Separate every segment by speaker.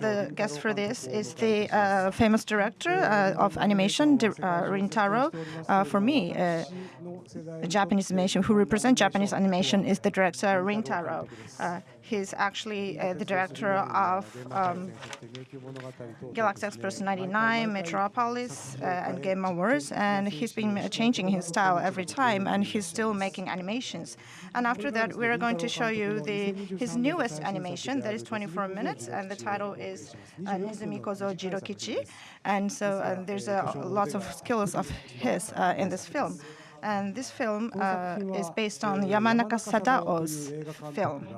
Speaker 1: The guest for this is the famous director of animation, Rintaro. For me, Japanese animation, who represents Japanese animation, is the director Rintaro. He's actually the director of Galaxy Express 99, Metropolis, and Game Awards, and he's been changing his style every time, and he's still making animations. And after that, we're going to show you his newest animation that is 24 minutes, and the title is Nezumi Kozo Jirokichi. And so there's lots of skills of his in this film. And this film is based on Yamanaka Sadao's film.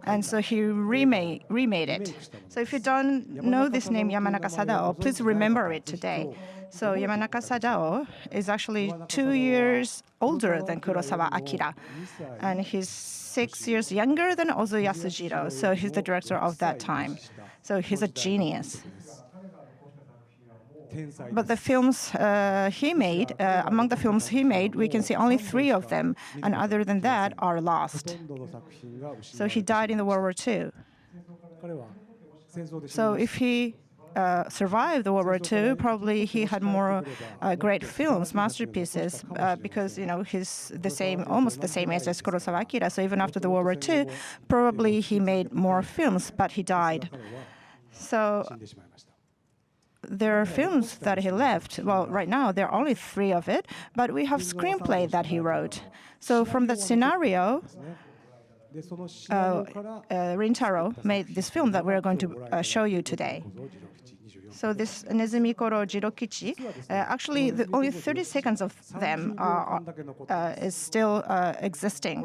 Speaker 1: And so he remade it. So if you don't know this name, Yamanaka Sadao, please remember it today. So Yamanaka Sadao is actually 2 years older than Kurosawa Akira. And he's 6 years younger than Ozu Yasujiro. So he's the director of that time. So he's a genius. But the films he made, among the films he made, we can see only 3 of them, and other than that are lost. So he died in the World War II. So if he survived the World War II, probably he had more great films, masterpieces, because he's almost the same age as Kurosawa Akira. So even after the World War II, probably he made more films, but he died. So there are films that he left. Well, right now, there are only 3 of it, but we have screenplay that he wrote. So from that scenario, Rintaro made this film that we're going to show you today. So this Nezumi Koro Jirokichi, actually only 30 seconds of them is still existing,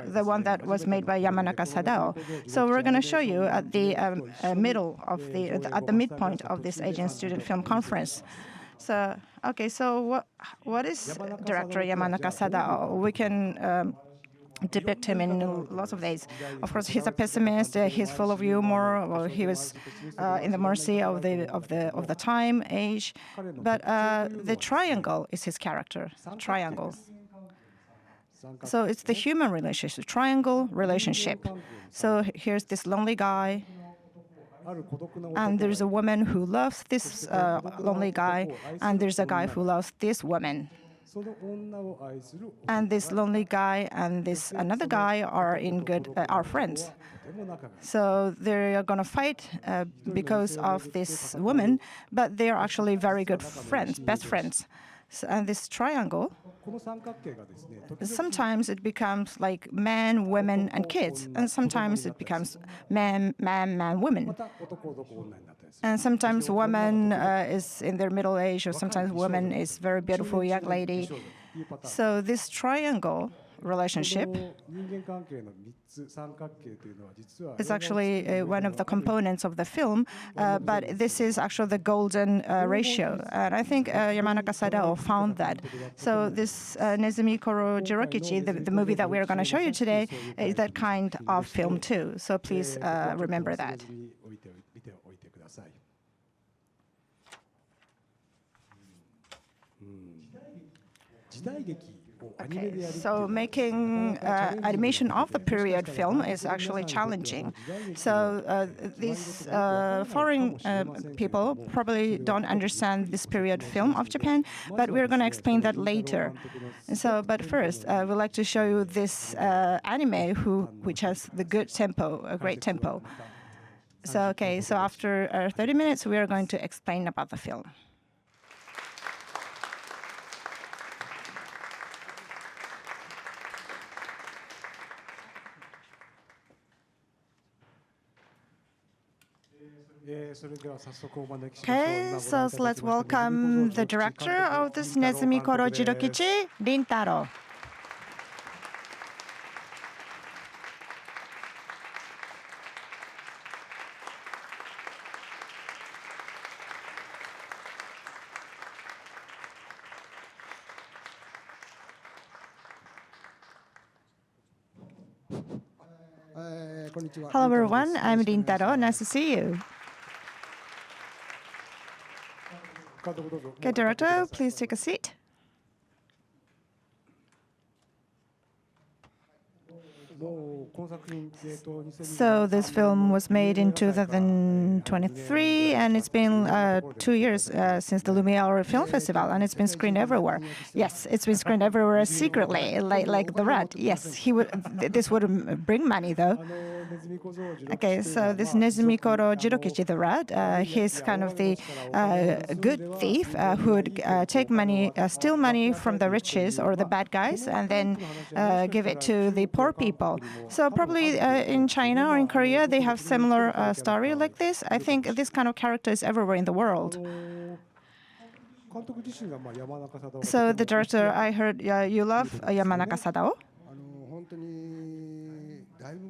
Speaker 1: the one that was made by Yamanaka Sadao. So we're going to show you at the at the midpoint of this Asian Student Film Conference. So, okay, so what is director Yamanaka Sadao? We can depict him in lots of ways. Of course, he's a pessimist. He's full of humor. Well, he was in the mercy of the time, age. But the triangle is his character. Triangle. So it's the human relationship, triangle relationship. So here's this lonely guy, and there's a woman who loves this lonely guy, and there's a guy who loves this woman. And this lonely guy and this another guy are friends. So they are going to fight because of this woman, but they are actually very good friends, best friends. So, and this triangle, sometimes it becomes like man, women, and kids, and sometimes it becomes man, women. And sometimes woman is in their middle age, or sometimes woman is very beautiful young lady. So this triangle relationship is actually one of the components of the film, but this is actually the golden ratio. And I think Yamanaka Sadao found that. So this Nezumi Koro Jirokichi, the movie that we are going to show you today, is that kind of film too. So please remember that. Okay, so making animation of the period film is actually challenging. So these foreign people probably don't understand this period film of Japan, but we're going to explain that later. So, but first, we'd like to show you this anime which has the good tempo, a great tempo. So, okay, so after 30 minutes, we are going to explain about the film. Okay, so let's welcome the director of this Nezumi Koro Jirokichi, Rintaro. Hello, everyone. I'm Rintaro. Nice to see you. Okay, director, please take a seat. So this film was made in 2023, and it's been 2 years since the Lumiere Film Festival, and it's been screened everywhere. Yes, it's been screened everywhere secretly, like the rat. Yes, this would bring money, though. Okay, so this Nezumikoro Jirokichi, the rat, he's kind of the good thief who would take money, steal money from the riches or the bad guys, and then give it to the poor people. So probably in China or in Korea, they have similar story like this. I think this kind of character is everywhere in the world. So the director, I heard you love Yamanaka Sadao.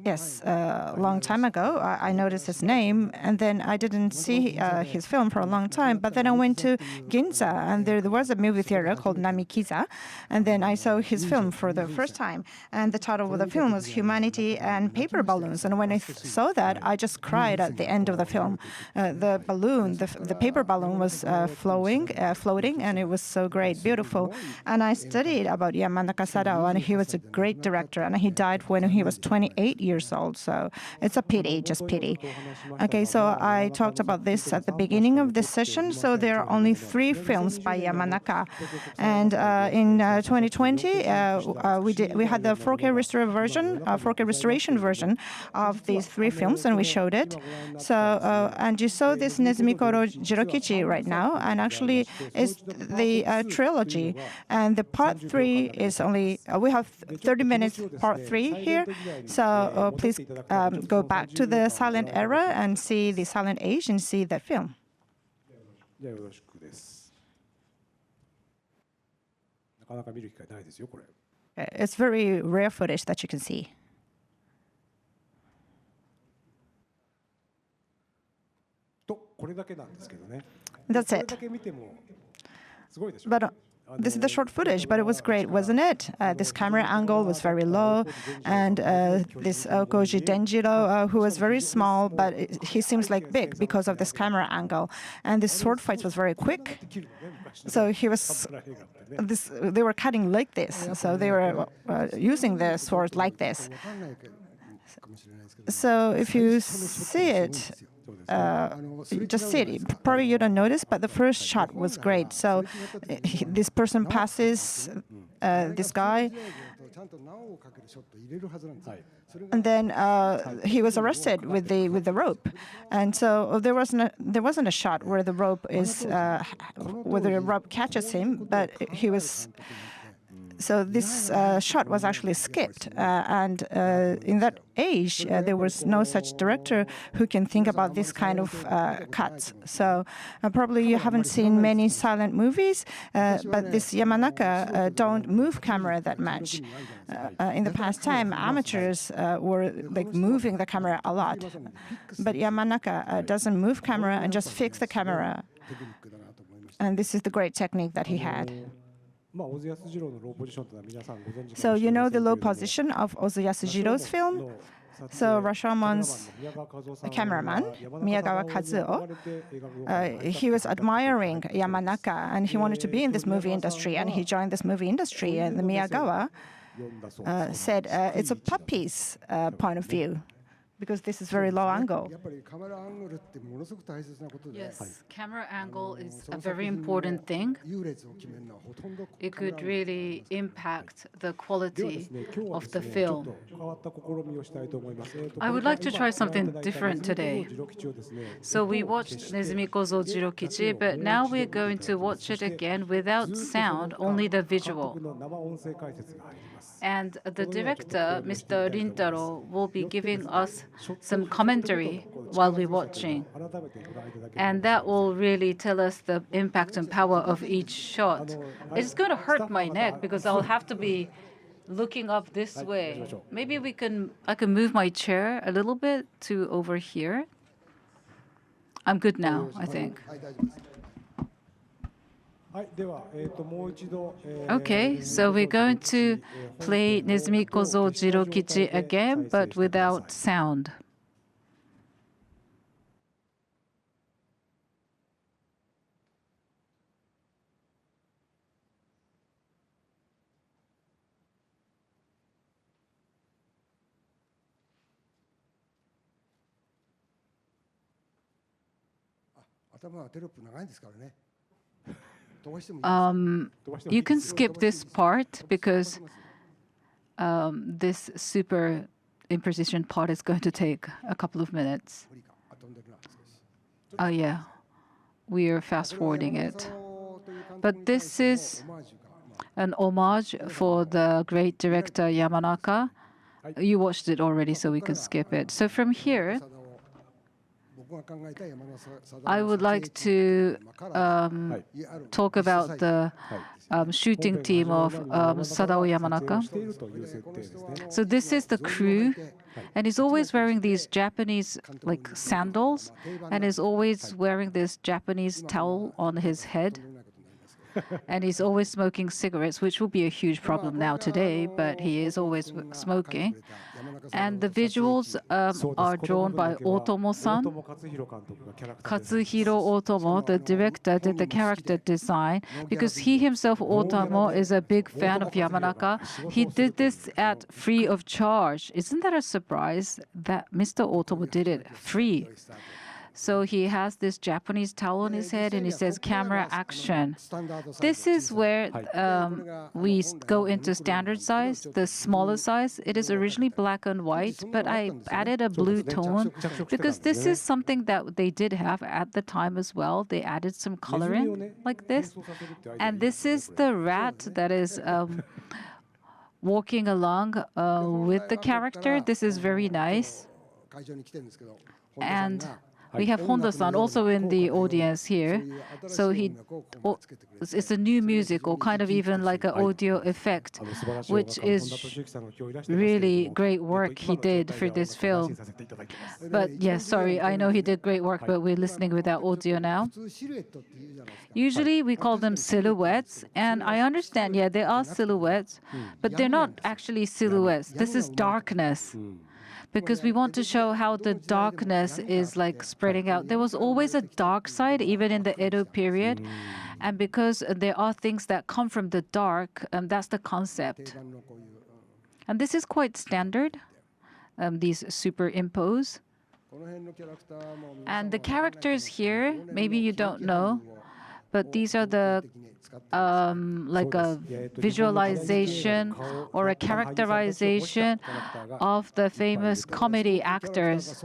Speaker 1: Yes, a long time ago, I noticed his name, and then I didn't see his film for a long time. But then I went to Ginza, and there was a movie theater called Namikiza, and then I saw his film for the first time. And the title of the film was Humanity and Paper Balloons. And when I saw that, I just cried at the end of the film. The balloon, the paper balloon was floating, and it was so great, beautiful. And I studied about Yamanaka Sadao, and he was a great director, and he died when he was 28 years old, so it's a pity, just pity. Okay, so I talked about this at the beginning of this session. So there are only 3 films by Yamanaka, and in 2020 we had the 4K restoration version of these 3 films, and we showed it. So and you saw this Nezumikoro Jirokichi right now, and actually it's the trilogy, and the part 3 is only we have 30 minutes part 3 here. So please go back to the silent era and see the silent age and see that film. It's very rare footage that you can see. That's it. But this is the short footage, but it was great, wasn't it? This camera angle was very low, and this Koji Denjiro, who was very small, but he seems like big because of this camera angle. And this sword fight was very quick. So they were cutting like this. So they were using the sword like this. So if you see it, just see it. Probably you don't notice, but the first shot was great. So this person passes this guy, and then he was arrested with the rope. And so there wasn't a shot where the rope catches him, but he was. So this shot was actually skipped, and in that age, there was no such director who can think about this kind of cuts. So probably you haven't seen many silent movies, but this Yamanaka don't move camera that much. In the past time, amateurs were like moving the camera a lot, but Yamanaka doesn't move camera and just fix the camera. And this is the great technique that he had. So you know the low position of Ozu Yasujiro's film? So Rashomon's cameraman, Miyagawa Kazuo, he was admiring Yamanaka, and he wanted to be in this movie industry, and he joined this movie industry. And the Miyagawa said it's a puppy's point of view, because this is very low angle.
Speaker 2: Yes, camera angle is a very important thing. It could really impact the quality of the film. I would like to try something different today. So we watched Nezumikozo Jirokichi, but now we're going to watch it again without sound, only the visual. And the director, Mr. Rintaro, will be giving us some commentary while we're watching. And that will really tell us the impact and power of each shot. It's going to hurt my neck because I'll have to be looking up this way. Maybe I can move my chair a little bit to over here. I'm good now, I think. Okay, so we're going to play Nezumikozo Jirokichi again, but without sound. You can skip this part because this super imprecision part is going to take a couple of minutes. Oh yeah, we are fast forwarding it. But this is an homage for the great director Yamanaka. You watched it already, so we can skip it. So from here, I would like to talk about the shooting team of Sadao Yamanaka. So this is the crew, and he's always wearing these Japanese like sandals, and is always wearing this Japanese towel on his head. And he's always smoking cigarettes, which will be a huge problem now today, but he is always smoking. And the visuals are drawn by Otomo-san. Katsuhiro Otomo, the director, did the character design because he himself, Otomo, is a big fan of Yamanaka. He did this at free of charge. Isn't that a surprise that Mr. Otomo did it free? So he has this Japanese towel on his head and he says, camera action. This is where we go into standard size, the smaller size. It is originally black and white, but I added a blue tone because this is something that they did have at the time as well. They added some coloring like this. And this is the rat that is walking along with the character. This is very nice. And we have Honda-san also in the audience here. So it's a new music or kind of even like an audio effect, which is really great work he did for this film. But yes, sorry, I know he did great work, but we're listening without audio now. Usually we call them silhouettes, and I understand, yeah, they are silhouettes, but they're not actually silhouettes. This is darkness. Because we want to show how the darkness is like spreading out. There was always a dark side, even in the Edo period. And because there are things that come from the dark, that's the concept. And this is quite standard, these superimpose. And the characters here, maybe you don't know, but these are the like a visualization or a characterization of the famous comedy actors.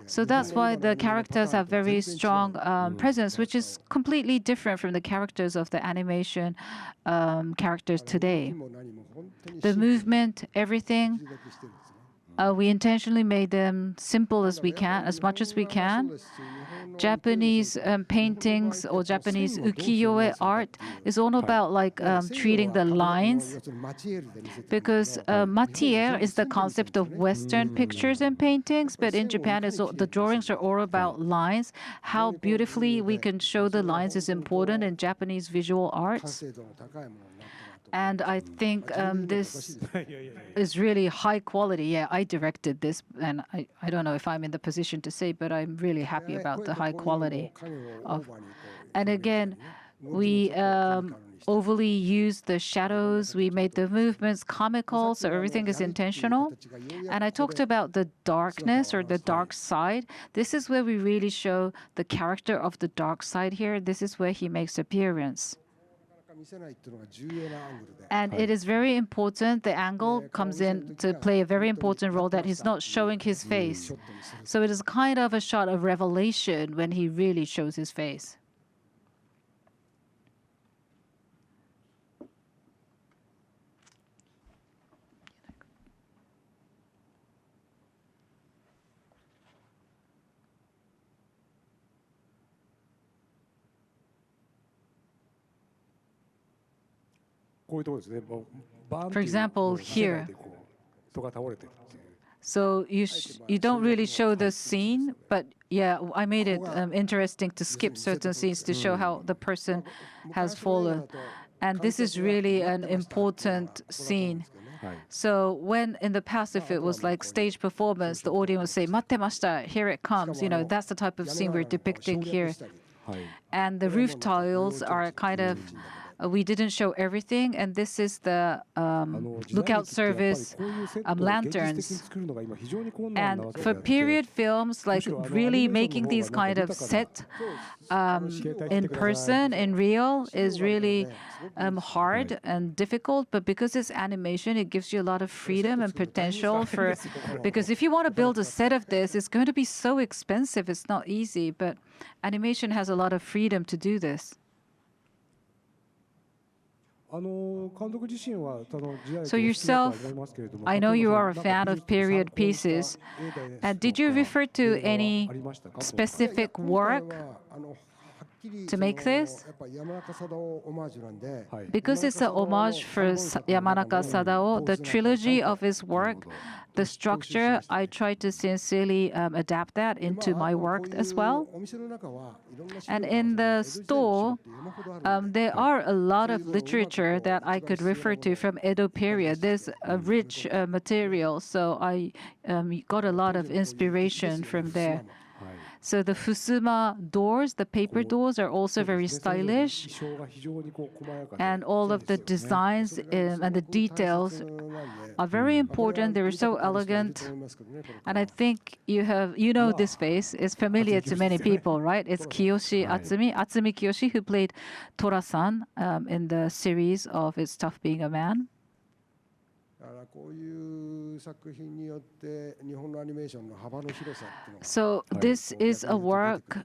Speaker 2: So that's why the characters have very strong presence, which is completely different from the characters of the animation characters today. The movement, everything, we intentionally made them simple as we can, as much as we can. Japanese paintings or Japanese ukiyo-e art is all about like treating the lines, because matière is the concept of Western pictures and paintings, but in Japan the drawings are all about lines. How beautifully we can show the lines is important in Japanese visual arts. And I think this is really high quality. Yeah, I directed this, and I don't know if I'm in the position to say, but I'm really happy about the high quality of. And again, we overly used the shadows. We made the movements comical, so everything is intentional. And I talked about the darkness or the dark side. This is where we really show the character of the dark side here. This is where he makes appearance. And it is very important, the angle comes in to play a very important role, that he's not showing his face. So it is kind of a shot of revelation when he really shows his face. For example, here. So you don't really show the scene, but yeah, I made it interesting to skip certain scenes to show how the person has fallen. And this is really an important scene. So when in the past, if it was like stage performance, the audience would say, "Mattemashita, here it comes." You know, that's the type of scene we're depicting here. And the roof tiles are kind of we didn't show everything, and this is the lookout service lanterns. And for period films, like really making these kind of set in person, in real, is really hard and difficult. But because it's animation, it gives you a lot of freedom and potential for. Because if you want to build a set of this, it's going to be so expensive. It's not easy, but animation has a lot of freedom to do this. So yourself, I know you are a fan of period pieces. Did you refer to any specific work to make this? Because it's an homage for Yamanaka Sadao, the trilogy of his work, the structure, I try to sincerely adapt that into my work as well. And in the store, there are a lot of literature that I could refer to from Edo period. There's a rich material, so I got a lot of inspiration from there. So the Fusuma doors, the paper doors, are also very stylish. And all of the designs and the details are very important. They're so elegant. And I think you know this face. It's familiar to many people, right? It's Kiyoshi Atsumi, Atsumi Kiyoshi, who played Tora-san in the series of It's Tough Being a Man. So this is a work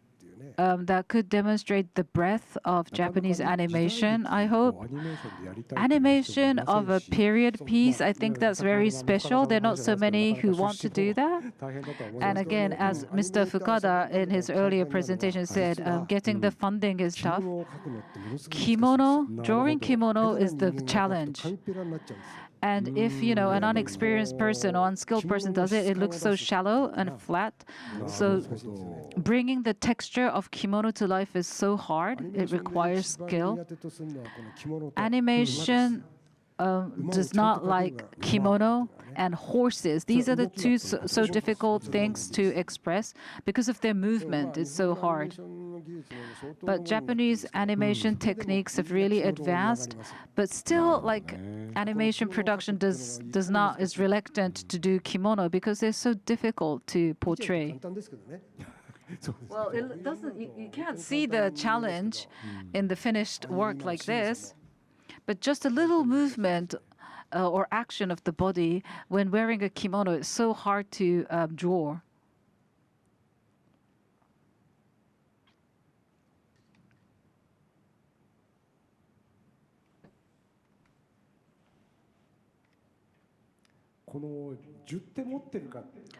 Speaker 2: that could demonstrate the breadth of Japanese animation, I hope. Animation of a period piece, I think that's very special. There are not so many who want to do that. And again, as Mr. Fukada in his earlier presentation said, getting the funding is tough. Drawing kimono is the challenge. And if, an unexperienced person or unskilled person does it, it looks so shallow and flat. So bringing the texture of kimono to life is so hard. It requires skill. Animation does not like kimono and horses. These are the two so difficult things to express because of their movement. It's so hard. But Japanese animation techniques have really advanced, but still, like, animation production is reluctant to do kimono because they're so difficult to portray. Well, it doesn't. You can't see the challenge in the finished work like this, but just a little movement or action of the body when wearing a kimono is so hard to draw.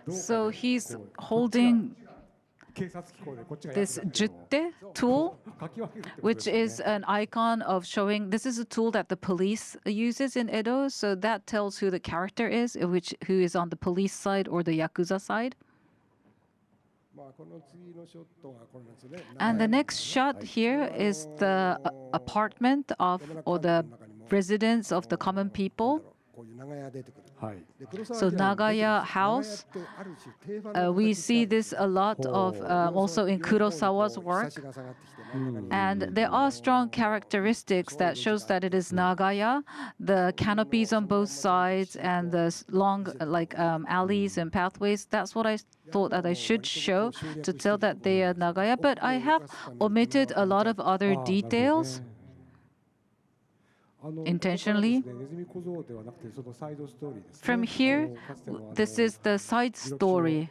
Speaker 2: So he's holding this jutte tool, which is an icon of showing this is a tool that the police uses in Edo. So that tells who the character is, who is on the police side or the Yakuza side. And the next shot here is the apartment or the residence of the common people. So Nagaya house, we see this a lot of also in Kurosawa's work. And there are strong characteristics that shows that it is Nagaya, the canopies on both sides and the long alleys and pathways. That's what I thought that I should show to tell that they are Nagaya. But I have omitted a lot of other details intentionally. From here, this is the side story.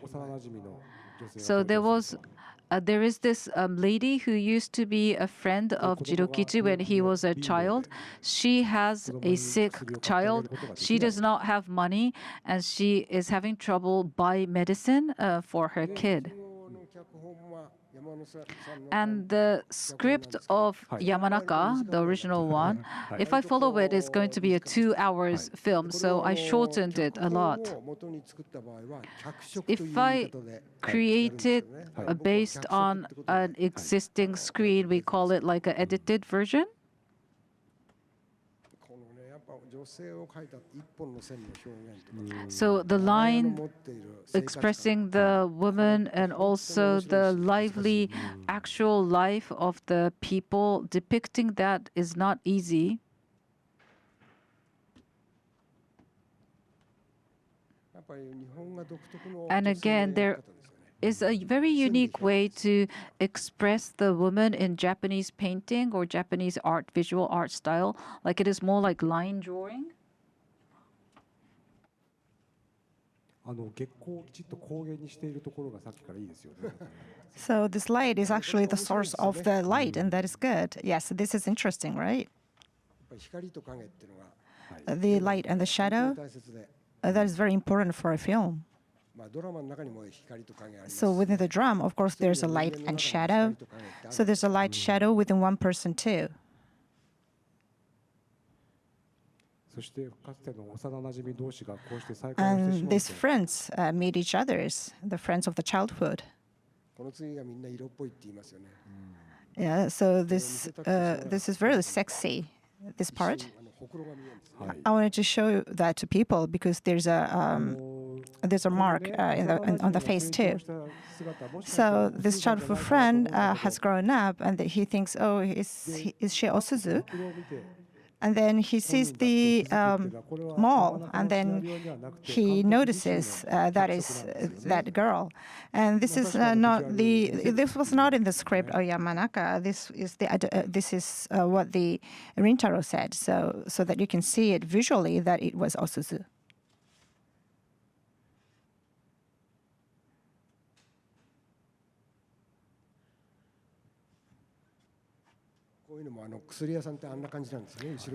Speaker 2: So there is this lady who used to be a friend of Jirokichi when he was a child. She has a sick child. She does not have money, and she is having trouble buying medicine for her kid. And the script of Yamanaka, the original one, if I follow it, it's going to be a 2 hours film, so I shortened it a lot. If I create it based on an existing screen, we call it like an edited version. So the line expressing the woman and also the lively actual life of the people, depicting that is not easy. And again, there is a very unique way to express the woman in Japanese painting or Japanese art, visual art style. Like it is more like line drawing.
Speaker 1: So this light is actually the source of the light, and that is good. Yes, this is interesting, right? The light and the shadow, that is very important for a film. So within the drama, of course, there's a light and shadow. So there's a light shadow within one person too. And these friends meet each other, the friends of the childhood. Yeah, so this is very sexy, this part. I wanted to show that to people because there's a mark on the face too. So this childhood friend has grown up, and he thinks, oh, is she Osuzu? And then he sees the mall, and then he notices that is that girl. And this is this was not in the script of Yamanaka. This is what the Rintaro said, so that you can see it visually that it was Osuzu.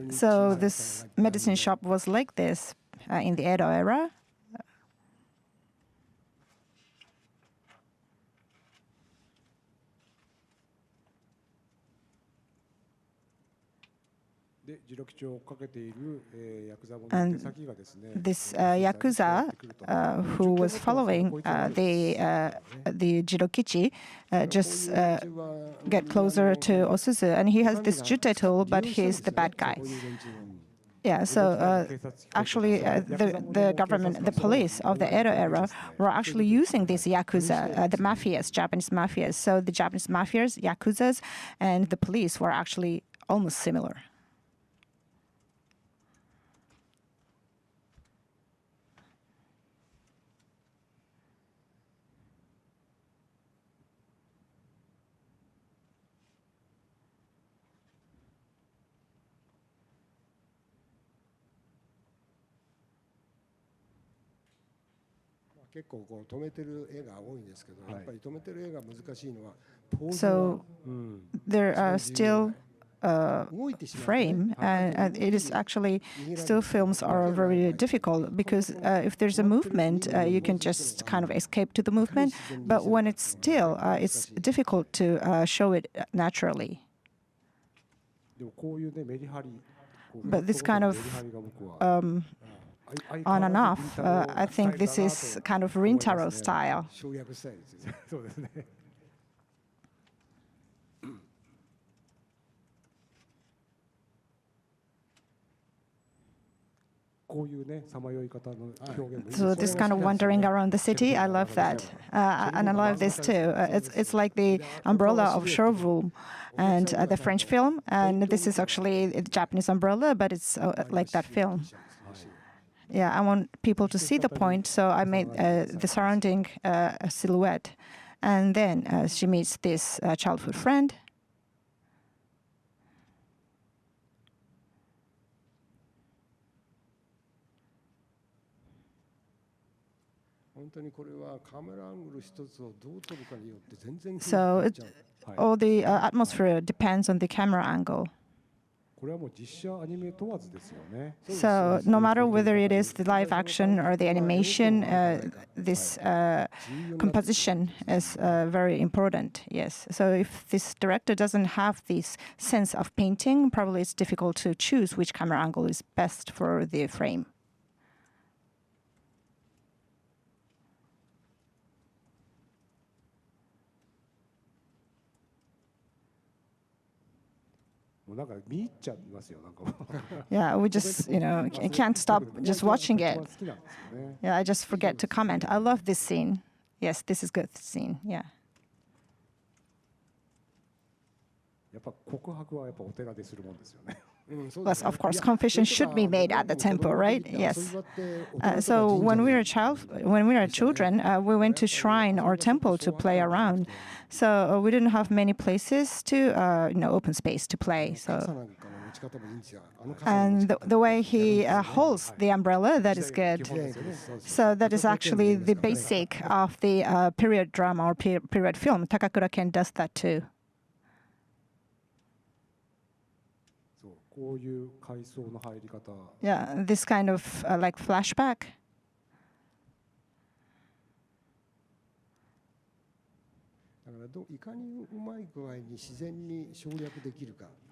Speaker 1: So this medicine shop was like this in the Edo era. And this Yakuza who was following the Jirokichi just get closer to Osuzu, and he has this jutei tool, but he's the bad guy. Yeah, so actually the government, the police of the Edo era were actually using these Yakuza, the mafias, Japanese mafias. So the Japanese mafias, Yakuzas, and the police were actually almost similar. So there are still frame, and it is actually still films are very difficult because if there's a movement, you can just kind of escape to the movement. But when it's still, it's difficult to show it naturally. But this kind of on and off, I think this is kind of Rintaro style. So this kind of wandering around the city, I love that. And I love this too. It's like the umbrella of showroom and the French film. And this is actually the Japanese umbrella, but it's like that film. Yeah, I want people to see the point, so I made the surrounding silhouette. And then she meets this childhood friend. So all the atmosphere depends on the camera angle. So no matter whether it is the live action or the animation, this composition is very important, yes. So if this director doesn't have this sense of painting, probably it's difficult to choose which camera angle is best for the frame. Yeah, we just, can't stop just watching it. Yeah, I just forget to comment. I love this scene. Yes, this is good scene. Yeah. Plus, of course, confession should be made at the temple, right? Yes. So when we were children, we went to shrine or temple to play around. So we didn't have many places to, open space to play. So, and the way he holds the umbrella, that is good. So that is actually the basic of the period drama or period film. Takakura Ken does that too. Yeah, this kind of like flashback.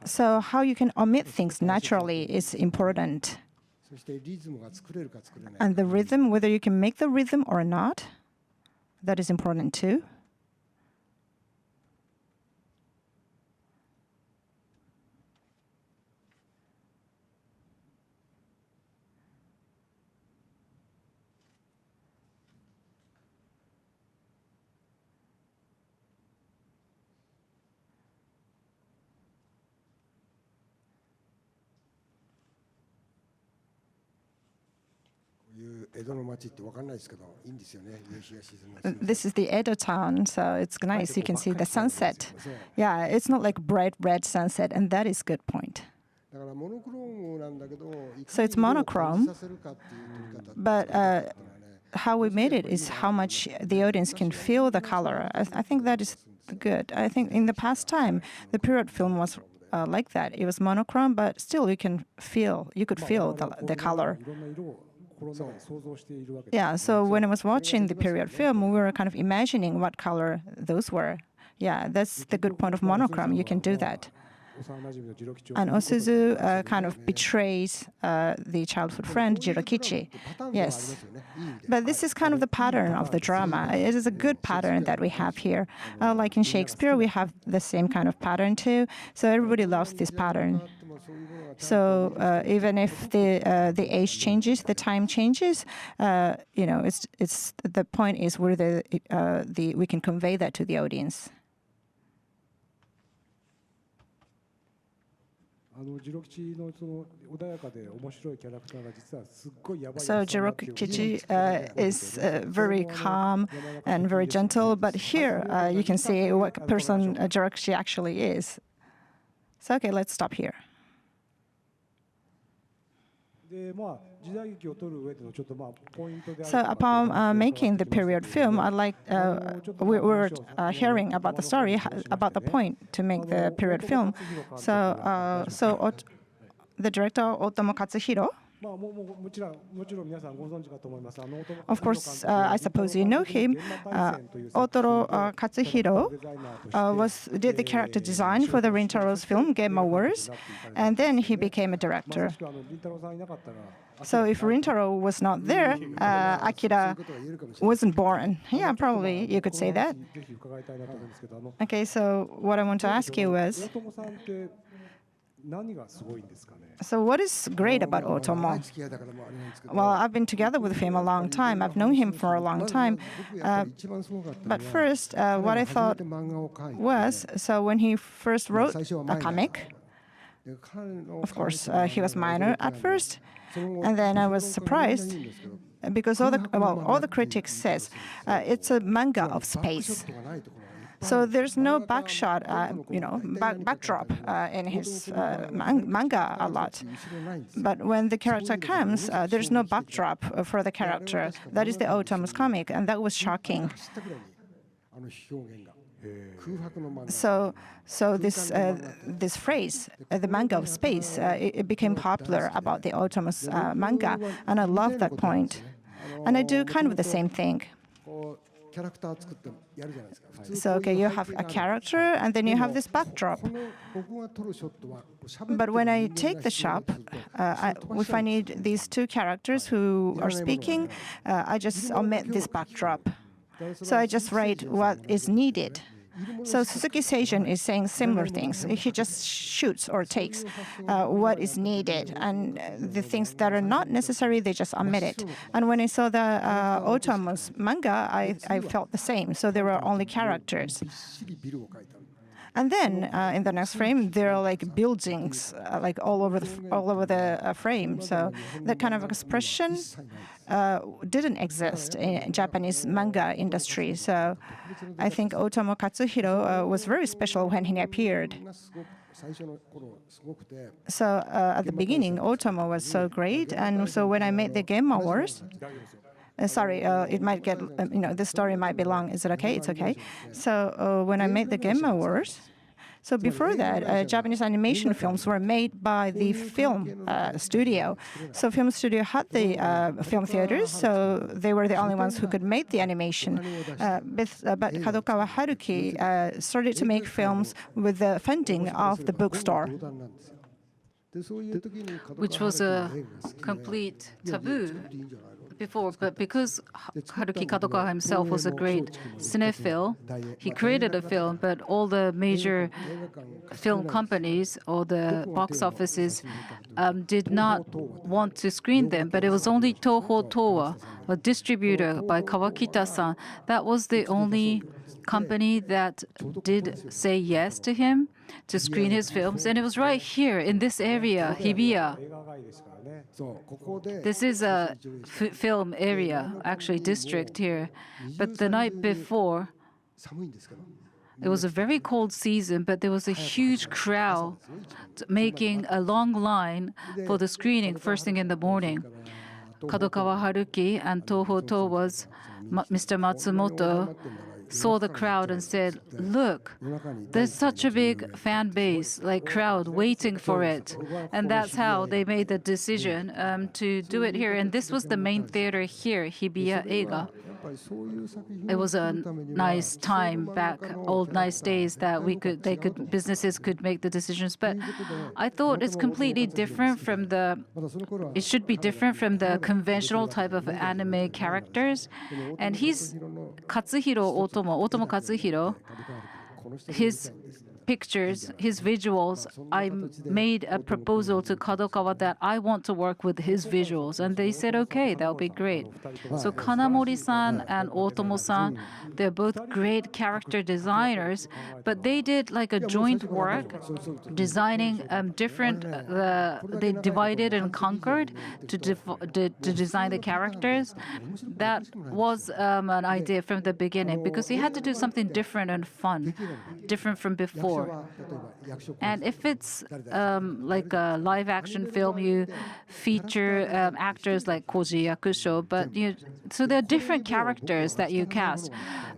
Speaker 1: So how you can omit things naturally is important. And the rhythm, whether you can make the rhythm or not, that is important too. This is the Edo town, so it's nice. You can see the sunset. Yeah, it's not like bright red sunset, and that is good point. So it's monochrome, but how we made it is how much the audience can feel the color. I think that is good. I think in the past time, the period film was like that. It was monochrome, but still you could feel the color. Yeah, so when I was watching the period film, we were kind of imagining what color those were. Yeah, that's the good point of monochrome. You can do that. And Osuzu kind of betrays the childhood friend, Jirokichi. Yes. But this is kind of the pattern of the drama. It is a good pattern that we have here. Like in Shakespeare, we have the same kind of pattern too. So everybody loves this pattern. So even if the age changes, the time changes, it's the point is where we can convey that to the audience. So Jirokichi is very calm and very gentle, but here you can see what person Jirokichi actually is. So okay, let's stop here. So upon making the period film, we were hearing about the story, about the point to make the period film. So the director, Otomo Katsuhiro, of course, I suppose you know him. Otoro Katsuhiro did the character design for the Rintaro's film, Game Awards, and then he became a director. So if Rintaro was not there, Akira wasn't born. Yeah, probably you could say that. Okay, so what I want to ask you is, so what is great about Otomo? Well, I've been together with him a long time. I've known him for a long time. But first, what I thought was, so when he first wrote a comic, of course, he was minor at first, and then I was surprised because all the critics says it's a manga of space. So there's no backshot, backdrop in his manga a lot. But when the character comes, there's no backdrop for the character. That is the Otomo's comic, and that was shocking. So this phrase, the manga of space, it became popular about the Otomo's manga, and I love that point. And I do kind of the same thing. So, okay, you have a character, and then you have this backdrop. But when I take the shot, if I need these two characters who are speaking, I just omit this backdrop. So I just write what is needed. So Suzuki Seijun is saying similar things. He just shoots or takes what is needed, and the things that are not necessary, they just omit it. And when I saw the Otomo's manga, I felt the same. So there were only characters. And then in the next frame, there are like buildings like all over the frame. So that kind of expression didn't exist in Japanese manga industry. So I think Otomo Katsuhiro was very special when he appeared. So at the beginning, Otomo was so great, and so when I made the Game Awards. Sorry, it might get, this story might be long. Is it okay? It's okay. So when I made the Game Awards, so before that, Japanese animation films were made by the film studio. So film studio had the film theaters, so they were the only ones who could make the animation. But Kadokawa Haruki started to make films with the funding of the bookstore,
Speaker 2: which was a complete taboo before, but because Haruki Kadokawa himself was a great cinephile, he created a film, but all the major film companies or the box offices did not want to screen them, but it was only Toho Towa, a distributor by Kawakita-san, that was the only company that did say yes to him to screen his films, and it was right here in this area, Hibiya. This is a film area, actually district here. But the night before, it was a very cold season, but there was a huge crowd making a long line for the screening first thing in the morning. Kadokawa Haruki and Toho Towa's Mr. Matsumoto saw the crowd and said, look, there's such a big fan base, like crowd waiting for it. And that's how they made the decision to do it here. And this was the main theater here, Hibiya Eiga. It was a nice time back, old nice days that businesses could make the decisions. But I thought it's completely different from it should be different from the conventional type of anime characters. And he's Katsuhiro Otomo Katsuhiro, his pictures, his visuals, I made a proposal to Kadokawa that I want to work with his visuals. And they said, okay, that'll be great. So Kanamori-san and Otomo-san, they're both great character designers, but they did like a joint work designing they divided and conquered to design the characters. That was an idea from the beginning because he had to do something different and fun, different from before. And if it's like a live action film, you feature actors like Koji Yakusho, so there are different characters that you cast.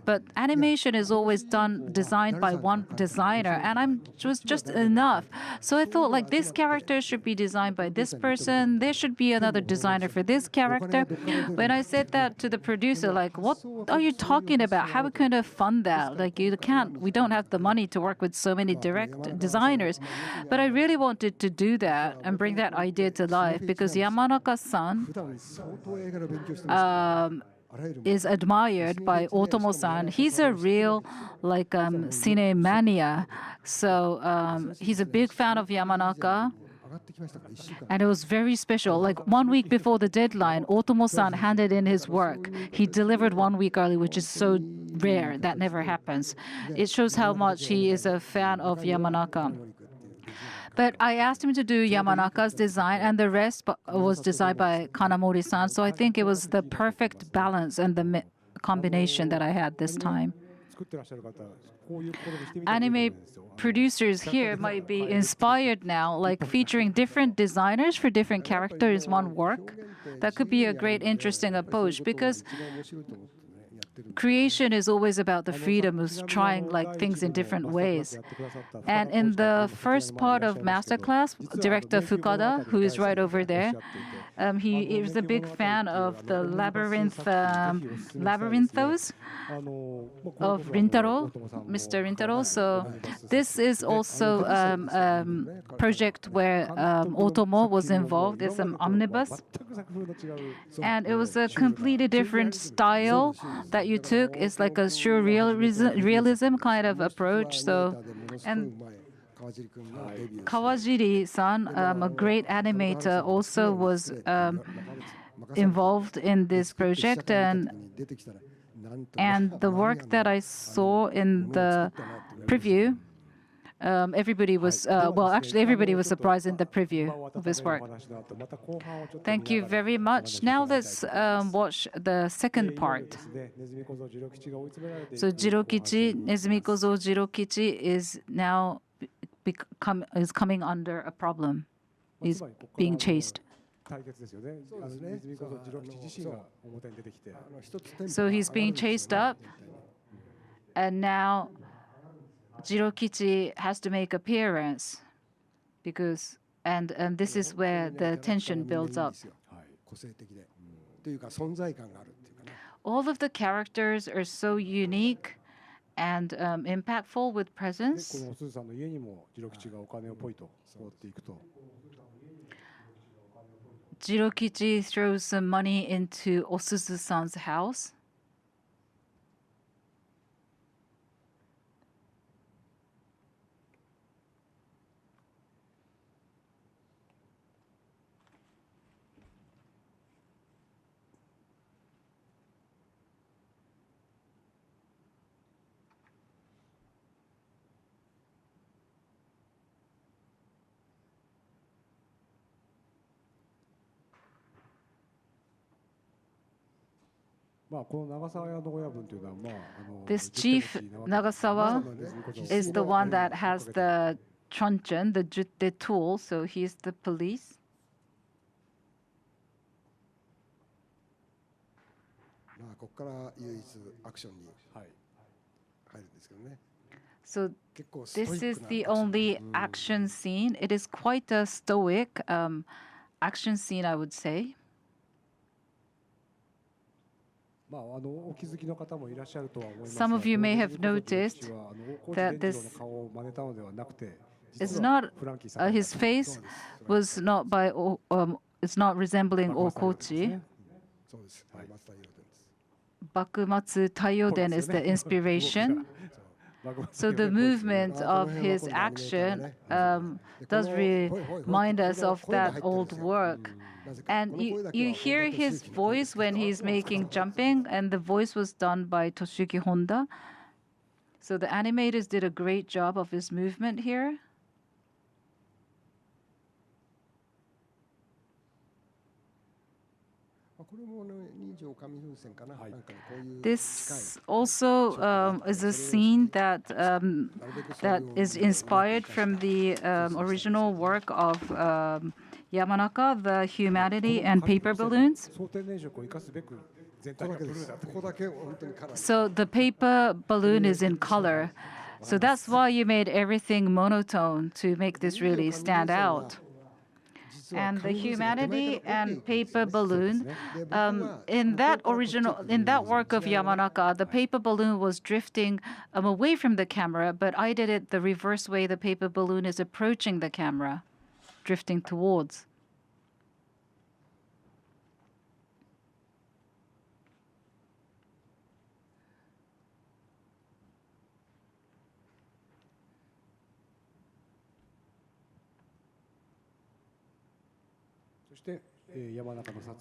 Speaker 2: But animation is always designed by one designer, and it was just enough. So I thought like this character should be designed by this person, there should be another designer for this character. When I said that to the producer, like, what are you talking about? How can we fund that? Like, we don't have the money to work with so many direct designers. But I really wanted to do that and bring that idea to life because Yamanaka-san is admired by Otomo-san. He's a real cine mania. So he's a big fan of Yamanaka. And it was very special. Like 1 week before the deadline, Otomo-san handed in his work. He delivered 1 week early, which is so rare. That never happens. It shows how much he is a fan of Yamanaka. But I asked him to do Yamanaka's design, and the rest was designed by Kanamori-san. So I think it was the perfect balance and the combination that I had this time. Anime producers here might be inspired now, like featuring different designers for different characters in one work. That could be a great, interesting approach because creation is always about the freedom of trying things in different ways. And in the first part of Masterclass, director Fukada, who is right over there, He was a big fan of the labyrinthos of Rintaro, Mr. Rintaro. So this is also project where Otomo was involved. It's an omnibus. And it was a completely different style that you took. It's like a realism kind of approach. So, and Kawajiri-san, a great animator, also was involved in this project, and the work that I saw in the preview, everybody was everybody was surprised in the preview of his work. Thank you very much. Now let's watch the second part. So Nezumi-kozo Jirokichi is now coming under a problem. He's being chased. So he's being chased up, and now Jirokichi has to make appearance and this is where the tension builds up. All of the characters are so unique and impactful with presence. Jirokichi throws some money into Osuzu-san's house. This chief Nagasawa is the one that has the truncheon, the jutte tool, so he's the police. So this is the only action scene. It is quite a stoic action scene, I would say. Some of you may have noticed that this is not his face was not by it's not resembling Okochi. Bakumatsu Taiyoden is the inspiration. So the movement of his action does remind us of that old work. And you hear his voice when he's making jumping, and the voice was done by Toshiyuki Honda. So the animators did a great job of his movement here. This also is a scene that that is inspired from the original work of Yamanaka, the Humanity and Paper Balloons. So the paper balloon is in color. So that's why you made everything monotone to make this really stand out. And the Humanity and Paper Balloon, in that work of Yamanaka, the paper balloon was drifting away from the camera, but I did it the reverse way. The paper balloon is approaching the camera, drifting towards.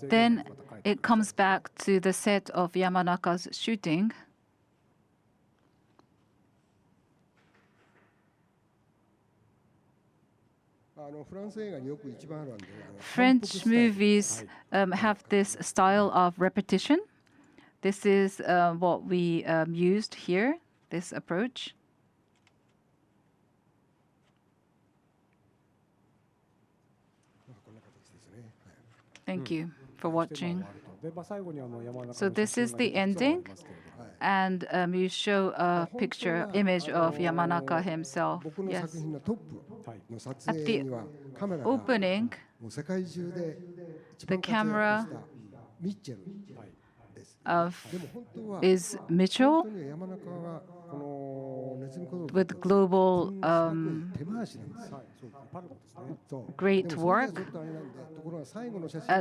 Speaker 2: Then it comes back to the set of Yamanaka's shooting. French movies have this style of repetition. This is what we used here, this approach. Thank you for watching. So this is the ending, and you show a image of Yamanaka himself. Yes. At the opening, The camera is Mitchell with global great work.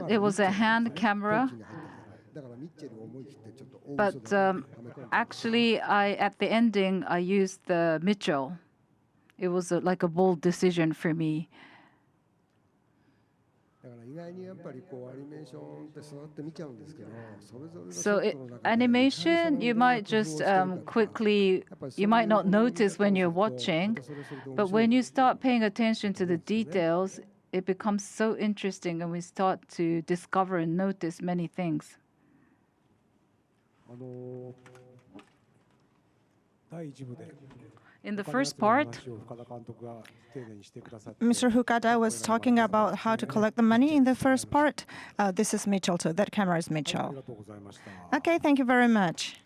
Speaker 2: It was a hand camera, but actually, at the ending, I used the Mitchell. It was like a bold decision for me. So animation, you might just quickly, you might not notice when you're watching, but when you start paying attention to the details, it becomes so interesting and we start to discover and notice many things. In the first part,
Speaker 1: Mr. Fukada was talking about how to collect the money in the first part. This is Mitchell too. That camera is Mitchell. Okay, thank you very much.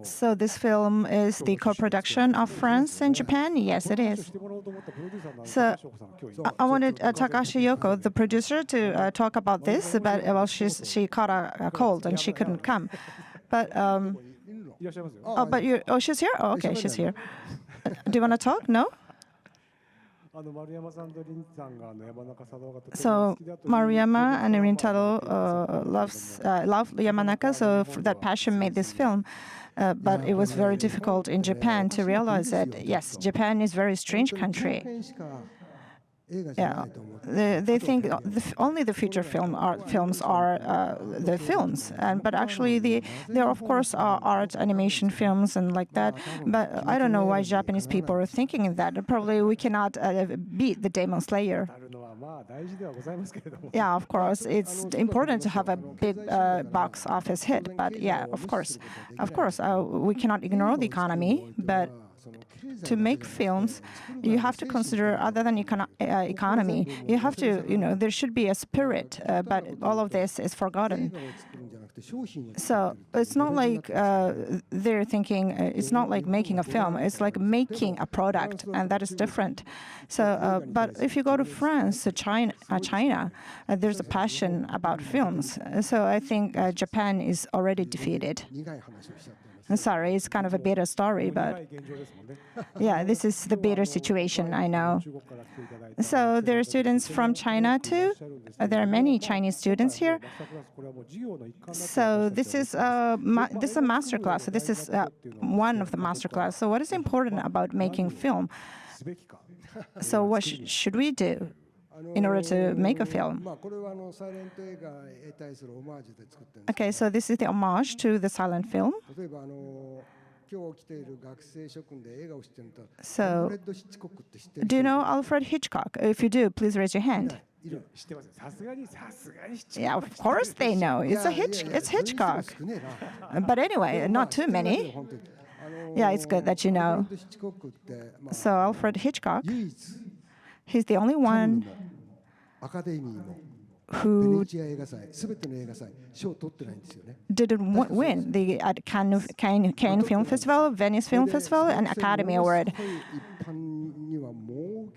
Speaker 1: So this film is the co-production of France and Japan? Yes, it is. So I wanted Takashi Yoko, the producer, to talk about this, but well, she caught a cold and she couldn't come. But she's here? Oh, okay, she's here. Do you want to talk? No? So Maruyama and Rintaro love Yamanaka, so that passion made this film. But it was very difficult in Japan to realize that, yes, Japan is a very strange country. Yeah, they think only the feature films are the films, but actually there of course are art animation films and like that. But I don't know why Japanese people are thinking that. Probably we cannot beat the Demon Slayer. Yeah, of course, it's important to have a big box office hit, but yeah, of course, we cannot ignore the economy, but to make films, you have to consider other than economy. You have to, there should be a spirit, but all of this is forgotten. So it's not like they're thinking, it's not like making a film, it's like making a product, and that is different. So, but if you go to France, China, there's a passion about films. So I think Japan is already defeated. I'm sorry, it's kind of a bitter story, but yeah, this is the bitter situation, I know. So there are students from China too. There are many Chinese students here. So this is a masterclass. So this is one of the masterclass. So what is important about making film? So what should we do in order to make a film? Okay, so this is the homage to the silent film. So, do you know Alfred Hitchcock? If you do, please raise your hand. Yeah, of course they know. It's Hitchcock. But anyway, not too many. Yeah, it's good that you know. So Alfred Hitchcock, he's the only one who didn't win the Cannes Film Festival, Venice Film Festival, and Academy Award.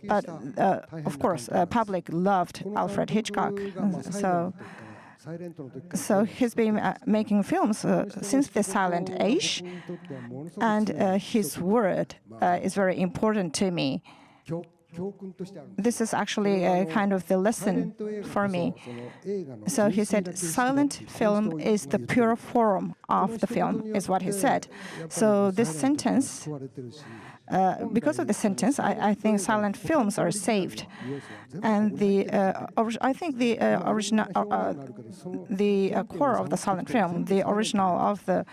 Speaker 1: But of course, public loved Alfred Hitchcock. So he's been making films since the silent age, and his word is very important to me. This is actually kind of the lesson for me. So he said, silent film is the pure form of the film, is what he said. So this sentence, because of the sentence, I think silent films are saved. And I think the original, the core of the silent film, the original of the.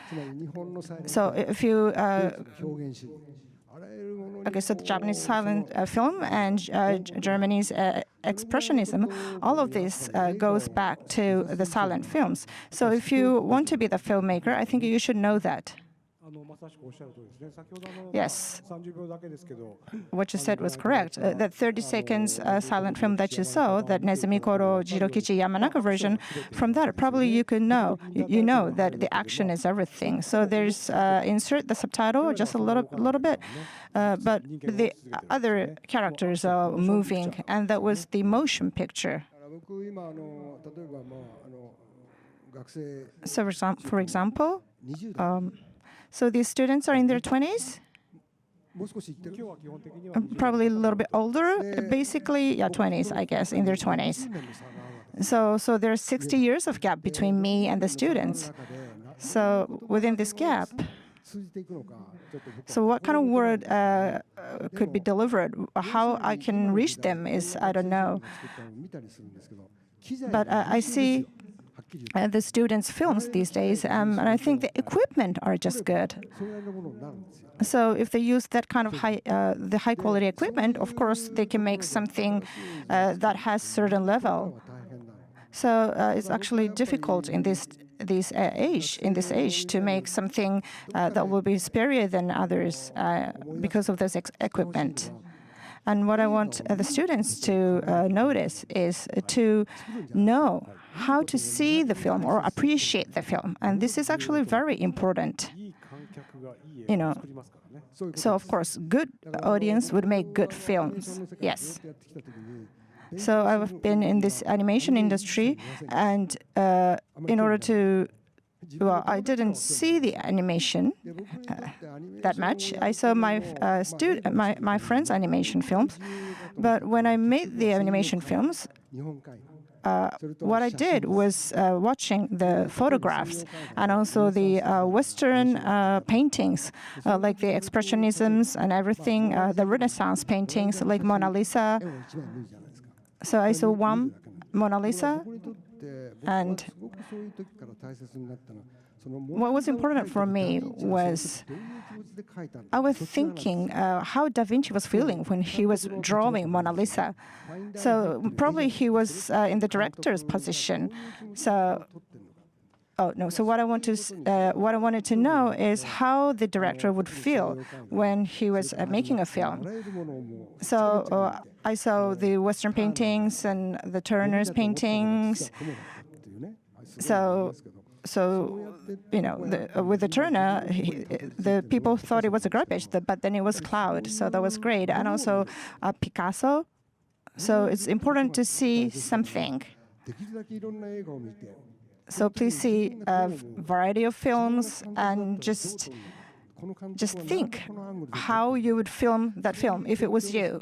Speaker 1: So if you. Okay, so the Japanese silent film and Germany's expressionism, all of this goes back to the silent films. So if you want to be the filmmaker, I think you should know that. Yes, what you said was correct. That 30 seconds silent film that you saw, that Nezumi-koro Jirokichi Yamanaka version, from that probably you could know, you know that the action is everything. So there's insert the subtitle just a little bit, but the other characters are moving, and that was the motion picture. So for example, so these students are in their 20s, probably a little bit older, basically, yeah, 20s, I guess, in their 20s. So there's 60 years of gap between me and the students. So within this gap, so what kind of word could be delivered? How I can reach them is, I don't know. But I see the students' films these days, and I think the equipment are just good. So if they use that kind of high quality equipment, of course they can make something that has certain level. So it's actually difficult in this age to make something that will be superior than others because of this equipment. And what I want the students to notice is to know how to see the film or appreciate the film. And this is actually very important. You know, so of course, good audience would make good films. Yes. So I've been in this animation industry, and in order to, well, I didn't see the animation that much. I saw my friends' animation films, but when I made the animation films, what I did was watching the photographs and also the Western paintings, like the Expressionisms and everything, the Renaissance paintings like Mona Lisa. So I saw one Mona Lisa, and what was important for me was I was thinking how Da Vinci was feeling when he was drawing Mona Lisa. So probably he was in the director's position. So, oh no. So what I wanted to know is how the director would feel when he was making a film. So I saw the Western paintings and the Turner's paintings. So you know, with the Turner, the people thought it was a garbage, but then it was cloud, so that was great. And also Picasso. So it's important to see something. So please see a variety of films and just think how you would film that film if it was you.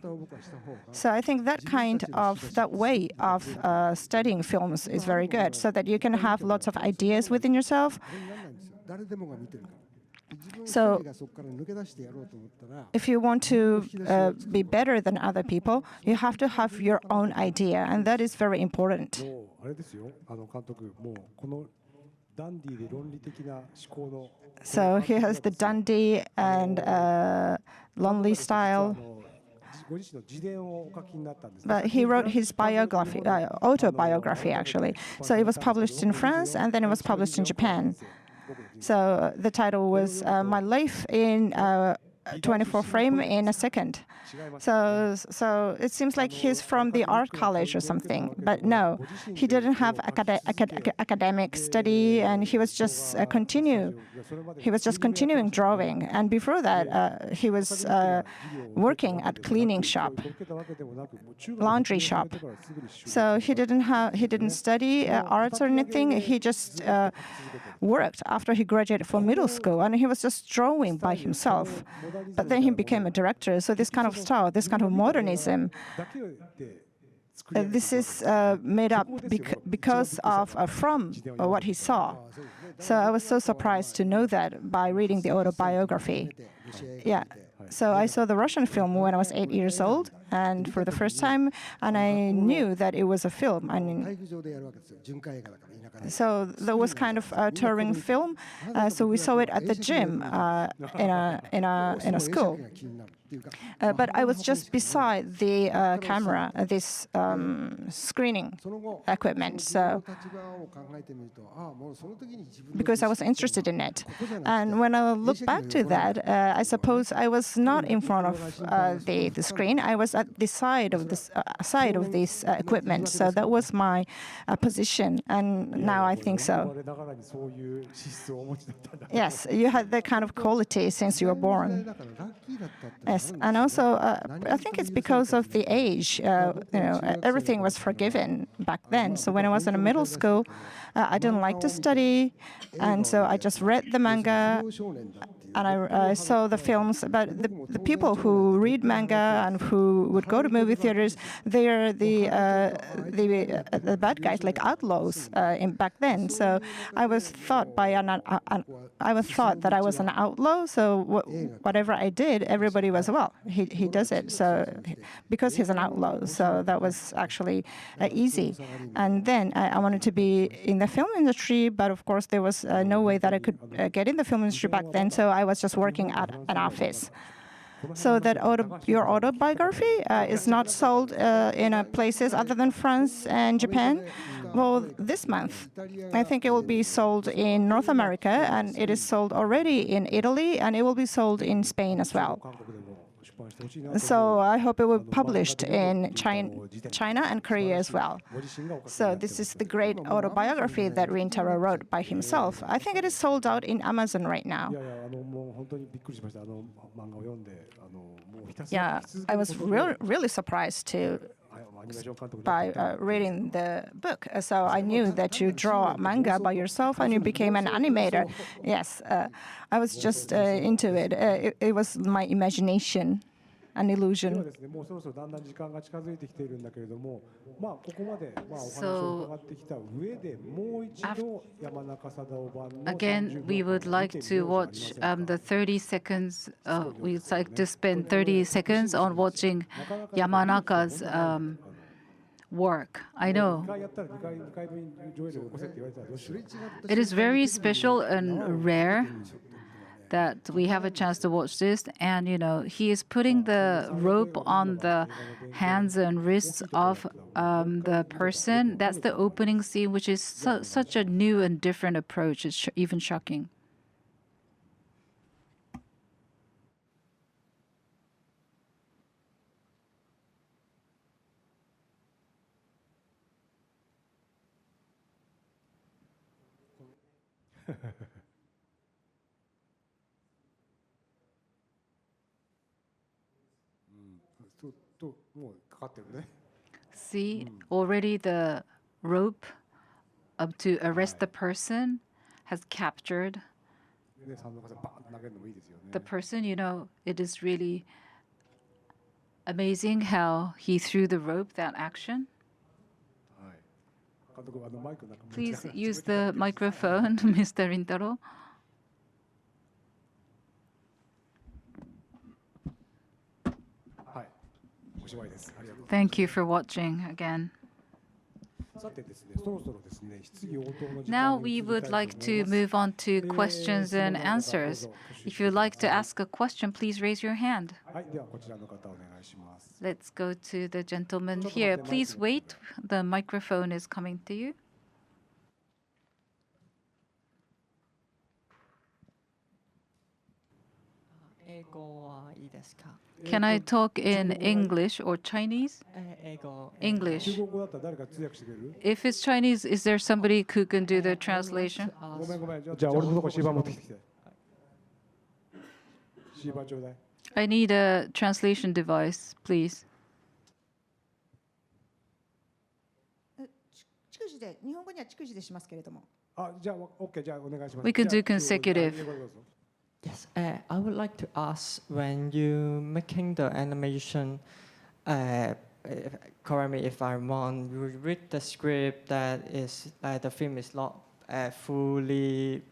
Speaker 1: So I think that way of studying films is very good, so that you can have lots of ideas within yourself. So if you want to be better than other people, you have to have your own idea, and that is very important. So he has the dandy and lonely style. But he wrote his biography, autobiography actually. So it was published in France, and then it was published in Japan. So the title was My Life in 24 Frame in a Second. So it seems like he's from the art college or something, but no, he didn't have academic study, and he was just continuing drawing. And before that, he was working at cleaning shop, laundry shop. So he didn't study arts or anything. He just worked after he graduated from middle school, and he was just drawing by himself. But then he became a director. So this kind of style, this kind of modernism, this is made up because of from what he saw. So I was so surprised to know that by reading the autobiography. Yeah. So I saw the Russian film when I was 8 years old, and for the first time, and I knew that it was a film. I mean, so that was kind of a touring film. So we saw it at the gym in a school. But I was just beside the camera, this screening equipment. So because I was interested in it. And when I look back to that, I suppose I was not in front of the screen. I was at the side of this equipment. So that was my position, and now I think so. Yes, you had that kind of quality since you were born. Yes, and also I think it's because of the age. Everything was forgiven back then. So when I was in middle school, I didn't like to study, and so I just read the manga, and I saw the films. But the people who read manga and who would go to movie theaters, they are the bad guys, like outlaws back then. So I was thought that I was an outlaw. So whatever I did, everybody was, well, he does it. So because he's an outlaw, so that was actually easy. And then I wanted to be in the film industry, but of course there was no way that I could get in the film industry back then. So I was just working at an office. So that your autobiography is not sold in places other than France and Japan. Well, this month, I think it will be sold in North America, and it is sold already in Italy, and it will be sold in Spain as well. So I hope it will be published in China and Korea as well. So this is the great autobiography that Rintaro wrote by himself. I think it is sold out in Amazon right now. Yeah, I was really surprised by reading the book. So I knew that you draw manga by yourself and you became an animator. Yes, I was just into it. It was my imagination, an illusion.
Speaker 2: So again, we would like to watch the 30 seconds. We'd like to spend 30 seconds on watching Yamanaka's work. I know. It is very special and rare that we have a chance to watch this. And, he is putting the rope on the hands and wrists of the person. That's the opening scene, which is such a new and different approach. It's even shocking. See, already the rope up to arrest the person has captured the person. It is really amazing how he threw the rope, that action. Please use the microphone, Mr. Rintaro. Thank you for watching again. Now we would like to move on to questions and answers. If you'd like to ask a question, please raise your hand. Let's go to the gentleman here. Please wait. The microphone is coming to you. Can I talk in English or Chinese? English. If it's Chinese, is there somebody who can do the translation? I need a translation device, please. We could do consecutive.
Speaker 3: Yes, I would like to ask, when you making the animation, correct me if I'm wrong, you read the script that is the film is not fully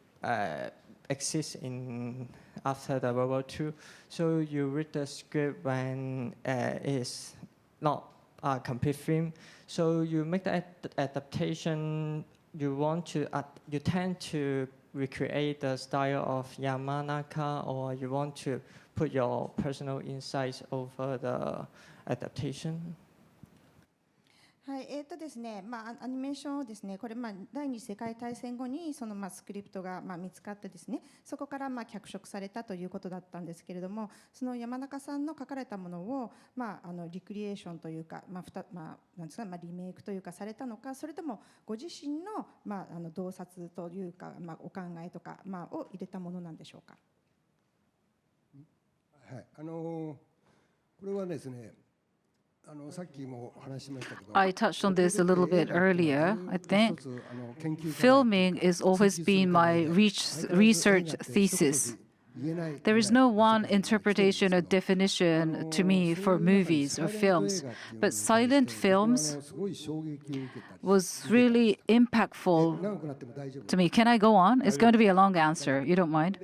Speaker 3: exists in after the World War II. So you read the script when it's not a complete film. So you make the adaptation. You tend to recreate the style of Yamanaka, or you want to put your personal insights over the adaptation?
Speaker 1: はい、ですね、アニメーションをですね、これ第二次世界大戦後にそのスクリプトが見つかってですね、そこから脚色されたということだったんですけれども、その山中さんの書かれたものをリクリエーションというか、なんですか、リメイクというかされたのか、それともご自身の洞察というか、お考えとかを入れたものなんでしょうか。
Speaker 4: はい、これはですね。
Speaker 2: I touched on this a little bit earlier. I think filming is always been my research thesis. There is no one interpretation or definition to me for movies or films, but silent films was really impactful to me. Can I go on? It's going to be a long answer. You don't mind?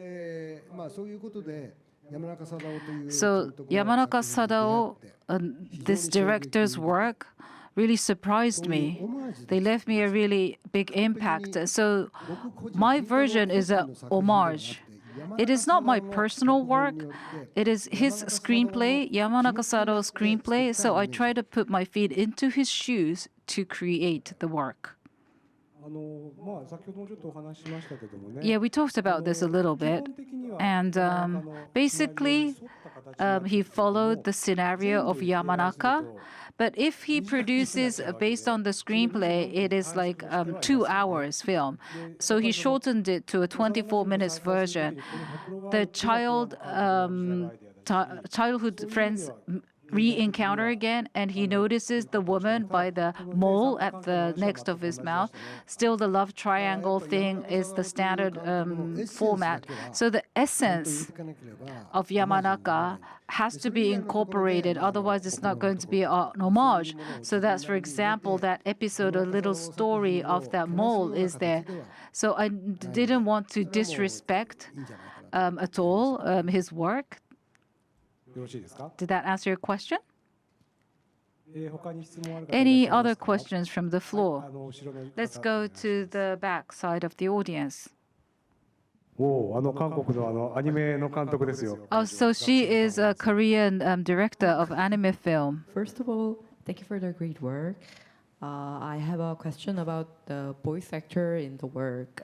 Speaker 2: So Yamanaka Sadao, this director's work really surprised me. They left me a really big impact. So my version is an homage. It is not my personal work. It is his screenplay, Yamanaka Sadao's screenplay. So I try to put my feet into his shoes to create the work. Yeah, we talked about this a little bit. And basically, he followed the scenario of Yamanaka. But if he produces based on the screenplay, it is like 2 hours film. So he shortened it to a 24 minutes version. The childhood friends re-encounter again, and he notices the woman by the mole at the next of his mouth. Still, the love triangle thing is the standard format. So the essence of Yamanaka has to be incorporated, otherwise it's not going to be an homage. So that's, for example, that episode, a little story of that mole is there. So I didn't want to disrespect at all his work. Did that answer your question? Any other questions from the floor? Let's go to the back side of the audience. Oh, so she is a Korean director of anime film.
Speaker 5: First of all, thank you for the great work. I have a question about the voice actor in the work.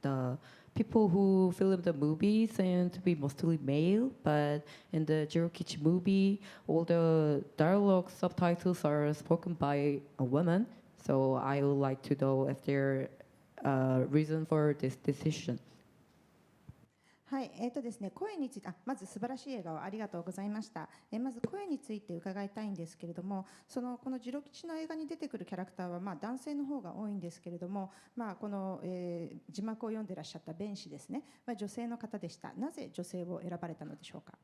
Speaker 5: The people who film the movie seem to be mostly male, but in the Jirokichi movie, all the dialogue subtitles are spoken by a woman. So I would like to know if there reason for this decision.
Speaker 1: はい、ですね、声について、まず素晴らしい映画をありがとうございました。まず声について伺いたいんですけれども、このジロ吉の映画に出てくるキャラクターは男性の方が多いんですけれども、この、字幕を読んでらっしゃった弁士ですね、女性の方でした。なぜ女性を選ばれたのでしょうか。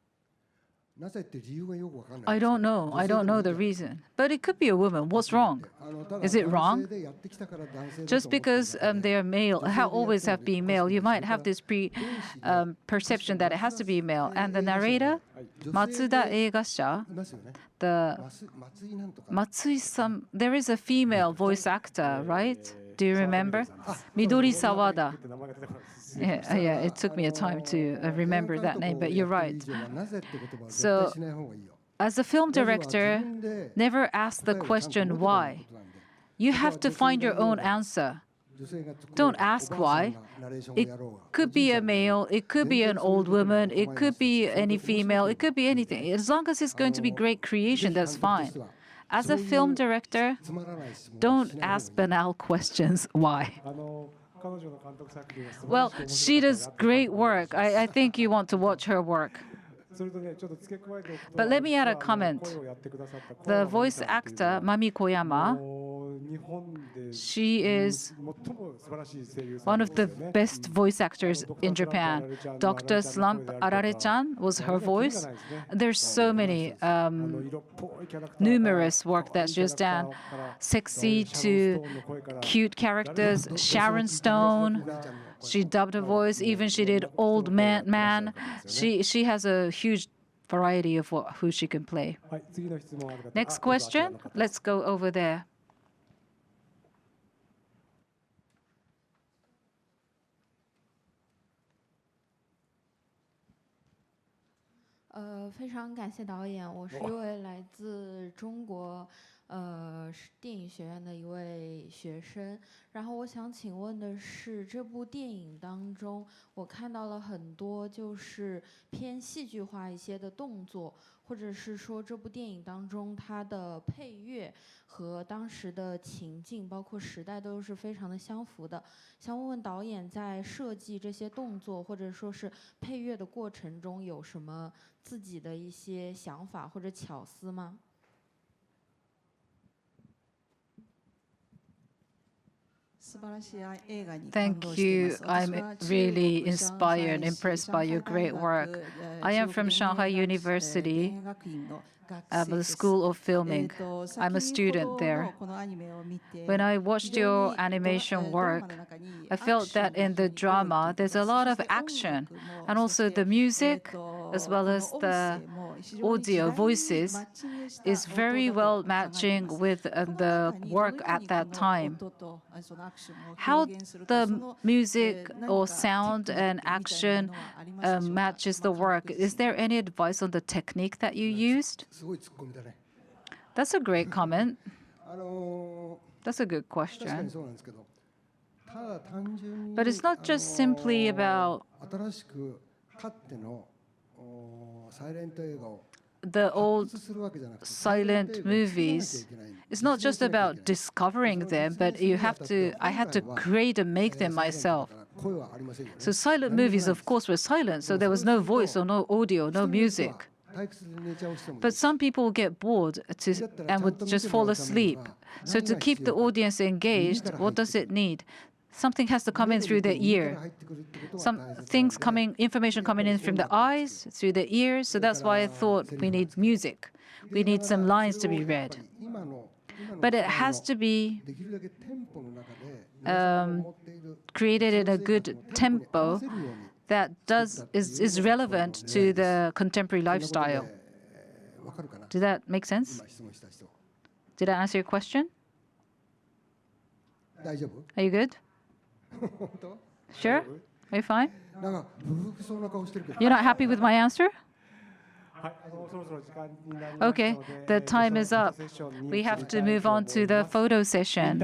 Speaker 2: I don't know. I don't know the reason. But it could be a woman. What's wrong? Is it wrong? Just because they are male, always have been male, you might have this perception that it has to be male. And the narrator, Matsuda Eigasha, the Matsui-san, there is a female voice actor, right? Do you remember? Midori Sawada. Yeah, it took me a time to remember that name, but you're right. So, as a film director, never ask the question why. You have to find your own answer. Don't ask why. It could be a male, it could be an old woman, it could be any female, it could be anything. As long as it's going to be great creation, that's fine. As a film director, don't ask banal questions. Why? Well, she does great work. I think you want to watch her work. But let me add a comment. The voice actor, Mami Koyama, she is one of the best voice actors in Japan. Dr. Slump Arare-chan was her voice. There's so many numerous work that she's done. Sexy to cute characters. Sharon Stone, she dubbed her voice. Even she did Old Man. She has a huge variety of who she can play. Next question. Let's go over there.
Speaker 6: 是电影学院的一位学生。然后我想请问的是，这部电影当中，我看到了很多就是偏戏剧化一些的动作，或者是说这部电影当中它的配乐和当时的情境，包括时代都是非常的相符的。想问问导演在设计这些动作或者说是配乐的过程中，有什么自己的一些想法或者巧思吗？Thank
Speaker 2: you. I'm really inspired, impressed by your great work. I am from Shanghai University, the School of Filming. I'm a student there. When I watched your animation work, I felt that in the drama there's a lot of action, and also the music, as well as the audio voices, is very well matching with the work at that time. How the music or sound and action matches the work. Is there any advice on the technique that you used? That's a great comment. That's a good question. But it's not just simply about the old silent movies. It's not just about discovering them, but I had to create and make them myself. So silent movies, of course, were silent, so there was no voice or no audio, no music. But some people get bored and would just fall asleep. So to keep the audience engaged, what does it need? Something has to come in through the ear. Information coming in from the eyes, through the ears. So that's why I thought we need music. We need some lines to be read. But it has to be created in a good tempo that is relevant to the contemporary lifestyle. Did that make sense? Did I answer your question? Are you good? Sure? Are you fine? You're not happy with my answer? Okay, the time is up. We have to move on to the photo session.